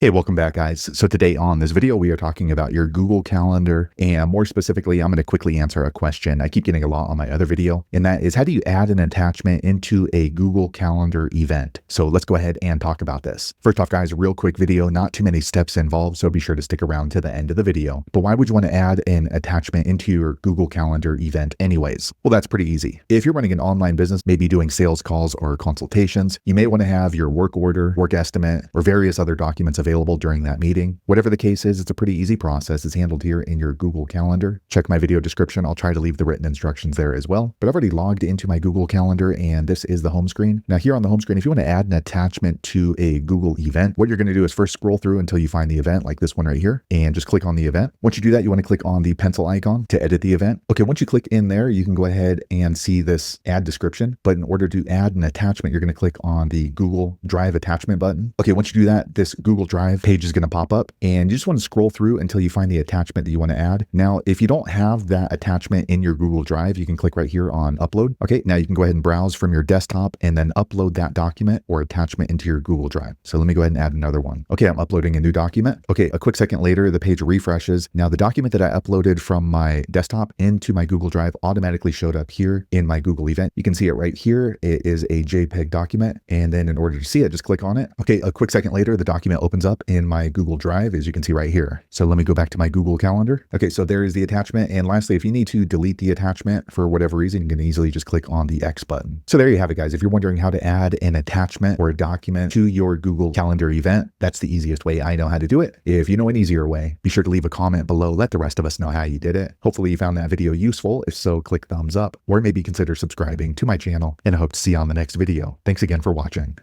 Hey, welcome back, guys. So today on this video, we are talking about your Google Calendar, and more specifically, I'm going to quickly answer a question I keep getting a lot on my other video, and that is, how do you add an attachment into a Google Calendar event? So let's go ahead and talk about this. First off, guys, a real quick video, not too many steps involved, so be sure to stick around to the end of the video. But why would you want to add an attachment into your Google Calendar event anyways? Well, that's pretty easy. If you're running an online business, maybe doing sales calls or consultations, you may want to have your work order, work estimate, or various other documents available during that meeting. Whatever the case is, it's a pretty easy process. It's handled here in your Google Calendar. Check my video description. I'll try to leave the written instructions there as well. But I've already logged into my Google Calendar, and this is the home screen. Now here on the home screen, if you want to add an attachment to a Google event, what you're going to do is first scroll through until you find the event, like this one right here, and just click on the event. Once you do that, you want to click on the pencil icon to edit the event. Okay, once you click in there, you can go ahead and see this add description. But in order to add an attachment, you're going to click on the Google Drive attachment button. Okay, once you do that, this Google Drive page is going to pop up, and you just want to scroll through until you find the attachment that you want to add. Now, if you don't have that attachment in your Google Drive, you can click right here on upload. Okay, now you can go ahead and browse from your desktop and then upload that document or attachment into your Google Drive. So let me go ahead and add another one. Okay, I'm uploading a new document. Okay, a quick second later, the page refreshes. Now the document that I uploaded from my desktop into my Google Drive automatically showed up here in my Google event. You can see it right here. It is a JPEG document. And then in order to see it, just click on it. Okay, a quick second later, the document opens up in my Google Drive, as you can see right here. So let me go back to my Google Calendar. Okay, so there is the attachment. And lastly, if you need to delete the attachment for whatever reason, you can easily just click on the X button. So there you have it, guys. If you're wondering how to add an attachment or a document to your Google Calendar event, that's the easiest way I know how to do it. If you know an easier way, be sure to leave a comment below. Let the rest of us know how you did it. Hopefully you found that video useful. If so, click thumbs up or maybe consider subscribing to my channel, and I hope to see you on the next video. Thanks again for watching.